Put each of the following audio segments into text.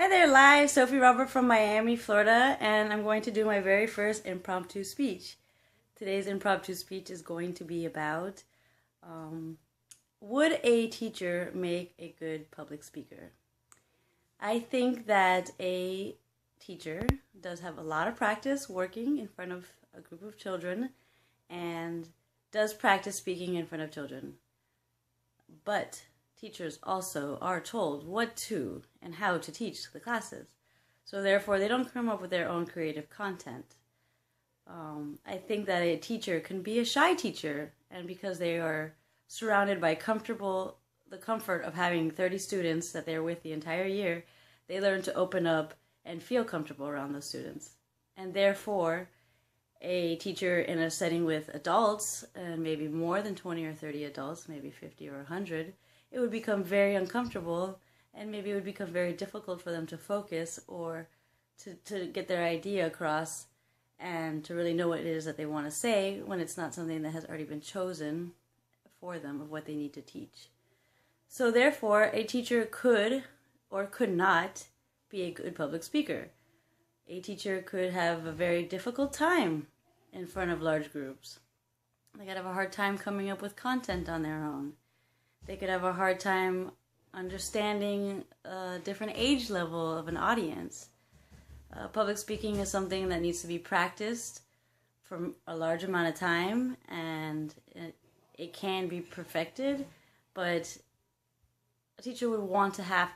Hi there, live. Sophie Robert from Miami, Florida, and I'm going to do my very first impromptu speech. Today's impromptu speech is going to be about would a teacher make a good public speaker? I think that a teacher does have a lot of practice working in front of a group of children and does practice speaking in front of children. But teachers also are told what to and how to teach the classes. So therefore, they don't come up with their own creative content. I think that a teacher can be a shy teacher, and because they are surrounded by the comfort of having 30 students that they're with the entire year, they learn to open up and feel comfortable around those students. And therefore, a teacher in a setting with adults, and maybe more than 20 or 30 adults, maybe 50 or 100, it would become very uncomfortable, and maybe it would become very difficult for them to focus or to get their idea across and to really know what it is that they want to say when it's not something that has already been chosen for them of what they need to teach. So therefore, a teacher could or could not be a good public speaker. A teacher could have a very difficult time in front of large groups. They could have a hard time coming up with content on their own. They could have a hard time understanding a different age level of an audience. Public speaking is something that needs to be practiced for a large amount of time, and it can be perfected, but a teacher would want to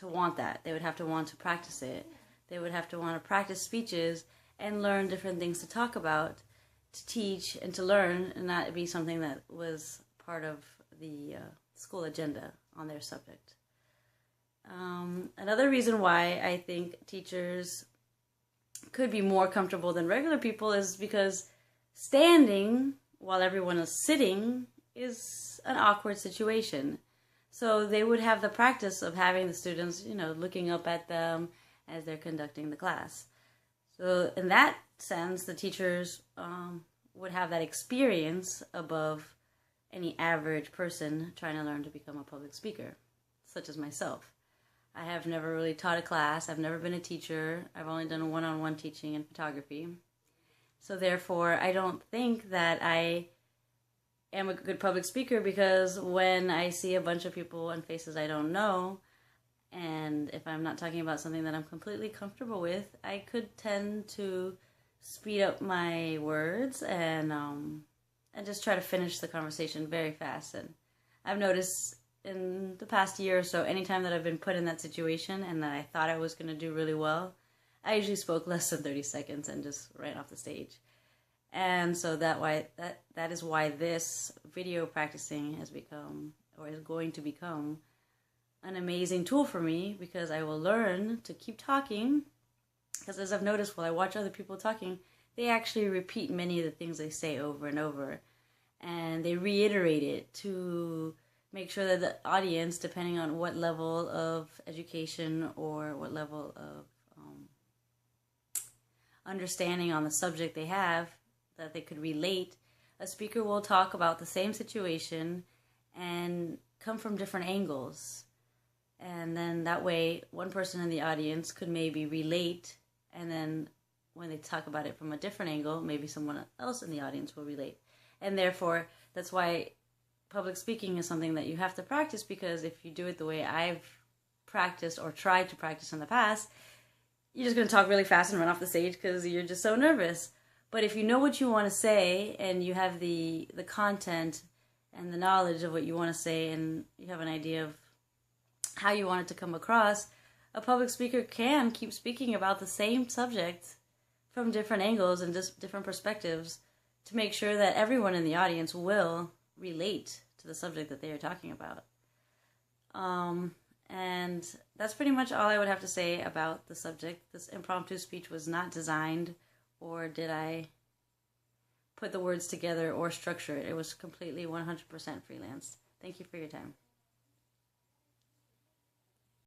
want that. They would have to want to practice it. They would have to want to practice speeches and learn different things to talk about, to teach, and to learn, and not be something that was part of the school agenda on their subject. Another reason why I think teachers could be more comfortable than regular people is because standing while everyone is sitting is an awkward situation. So they would have the practice of having the students, looking up at them as they're conducting the class. So in that sense, the teachers would have that experience above any average person trying to learn to become a public speaker, such as myself. I have never really taught a class. I've never been a teacher. I've only done one-on-one teaching in photography. So therefore, I don't think that I am a good public speaker, because when I see a bunch of people and faces I don't know, and if I'm not talking about something that I'm completely comfortable with, I could tend to speed up my words and just try to finish the conversation very fast. And I've noticed in the past year or so, anytime that I've been put in that situation and that I thought I was going to do really well, I usually spoke less than 30 seconds and just ran off the stage. And so that is why this video practicing has become, or is going to become, an amazing tool for me, because I will learn to keep talking. Because as I've noticed while I watch other people talking, they actually repeat many of the things they say over and over, and they reiterate it to make sure that the audience, depending on what level of education or what level of understanding on the subject they have, that they could relate. A speaker will talk about the same situation and come from different angles. And then that way, one person in the audience could maybe relate, and then when they talk about it from a different angle, maybe someone else in the audience will relate. And therefore, that's why public speaking is something that you have to practice, because if you do it the way I've practiced or tried to practice in the past, you're just going to talk really fast and run off the stage because you're just so nervous. But if you know what you want to say, and you have the content and the knowledge of what you want to say, and you have an idea of how you want it to come across, a public speaker can keep speaking about the same subject from different angles and just different perspectives to make sure that everyone in the audience will relate to the subject that they are talking about. And that's pretty much all I would have to say about the subject. This impromptu speech was not designed, or did I put the words together or structure it. It was completely 100% freelance. Thank you for your time.